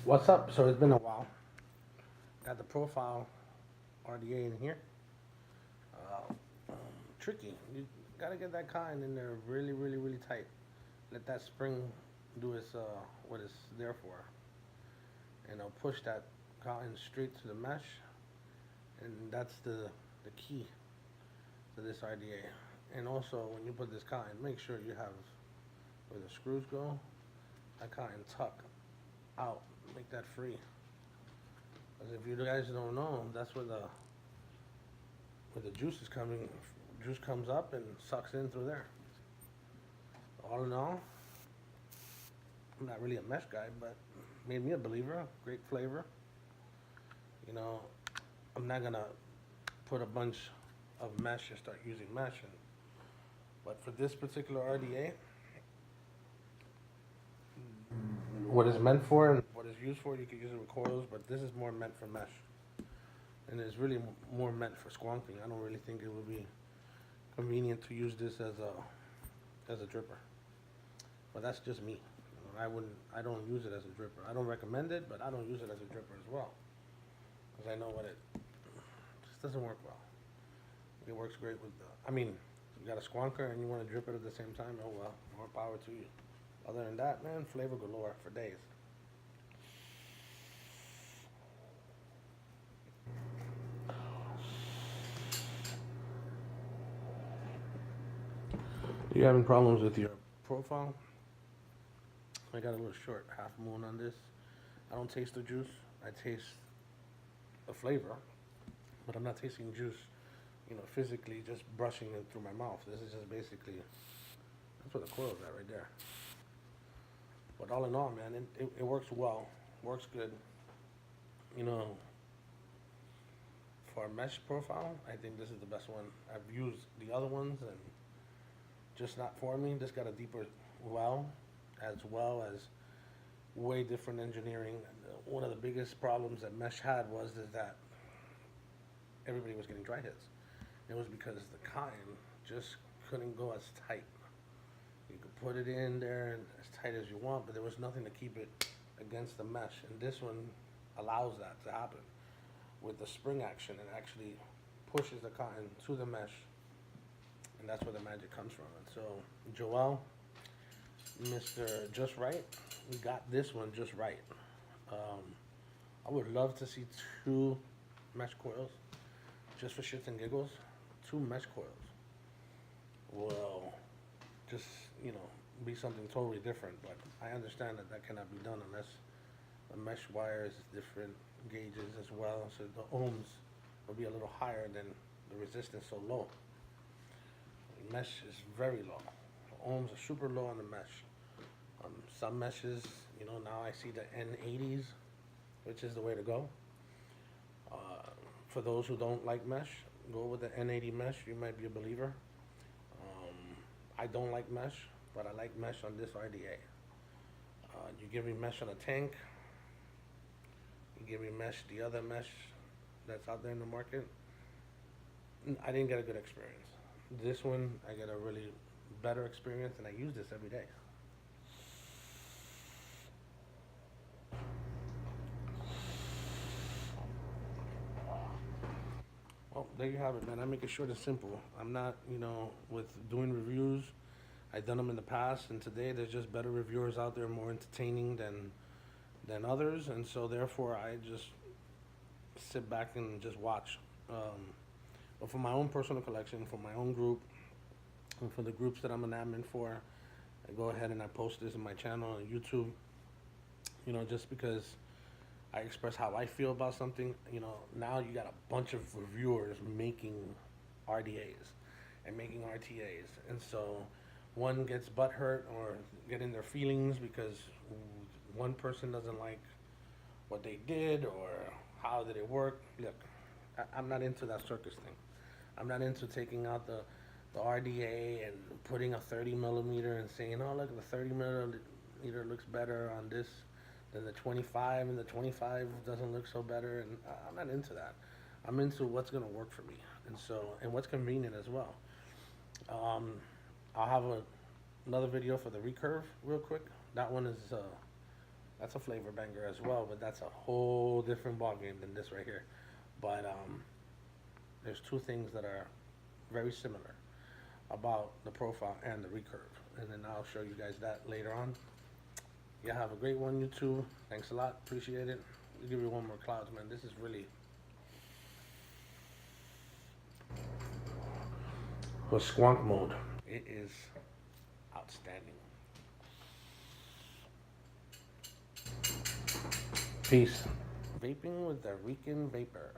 What's up? So it's been a while. Got the profile RDA in here. Uh, Tricky. You gotta get that cotton in there really, really, really tight. Let that spring do its what it's there for, and I'll push that cotton straight to the mesh, and that's the key to this RDA. And also, when you put this cotton, make sure you have where the screws go. That cotton tuck out, make that free. Because if you guys don't know, that's where the juice is coming. Juice comes up and sucks in through there. All in all, I'm not really a mesh guy, but made me a believer. Great flavor. You know, I'm not gonna put a bunch of mesh and start using mesh. But for this particular RDA, what it's meant for and what it's used for, you can use it with coils, but this is more meant for mesh. And it's really more meant for squonking. I don't really think it would be convenient to use this as a dripper. But that's just me. I don't use it as a dripper. I don't recommend it, but I don't use it as a dripper as well. Because I know what it just doesn't work well. It works great with I mean, you got a squonker and you want to drip it at the same time, oh well, more power to you. Other than that, man, flavor galore for days. You having problems with your profile? I got a little short half moon on this. I don't taste the juice. I taste the flavor, but I'm not tasting juice, physically just brushing it through my mouth. This is just basically, that's where the coil's at right there. But all in all, man, it works well, works good. You know, for a mesh profile, I think this is the best one. I've used the other ones and just not for me. This got a deeper well as way different engineering. One of the biggest problems that mesh had was is that everybody was getting dry hits. It was because the cotton just couldn't go as tight. You could put it in there and as tight as you want, but there was nothing to keep it against the mesh. And this one allows that to happen. With the spring action, it actually pushes the cotton to the mesh, and that's where the magic comes from. And so, Joel, Mr. Just Right, we got this one just right. Um, I would love to see two mesh coils, just for shits and giggles. Two mesh coils will just, be something totally different. But I understand that that cannot be done unless the mesh wire is different gauges as well, so the ohms will be a little higher than the resistance so low. The mesh is very low. The ohms are super low on the mesh. Some meshes, now I see the N80s, which is the way to go. Uh, for those who don't like mesh, go with the N80 mesh. You might be a believer. Um, I don't like mesh, but I like mesh on this RDA. You give me mesh on a tank, you give me mesh, the other mesh that's out there in the market. I didn't get a good experience. This one, I get a really better experience, and I use this every day. Well, there you have it, man. I make it short and simple. I'm not, with doing reviews. I've done them in the past, and today there's just better reviewers out there, more entertaining than others, and so therefore I just sit back and just watch. But for my own personal collection, for my own group, and for the groups that I'm an admin for, I go ahead and I post this in my channel on YouTube. Just because I express how I feel about something. Now you got a bunch of reviewers making RDAs and making RTAs, and so one gets butthurt or getting their feelings because one person doesn't like what they did or how did it work. Look, I'm not into that circus thing. I'm not into taking out the RDA and putting a 30 millimeter and saying, oh, look, the 30 millimeter looks better on this than the 25, and the 25 doesn't look so better. And I'm not into that. I'm into what's going to work for me, and what's convenient as well. Um, I'll have another video for the recurve real quick. That one is That's a flavor banger as well, but that's a whole different ballgame than this right here. But there's two things that are very similar about the profile and the recurve, and then I'll show you guys that later on. Yeah, have a great one, you two. Thanks a lot, appreciate it. We'll give you one more clouds, man. This is really for squonk mode. It is outstanding. Peace. Vaping with the Rican Vapor.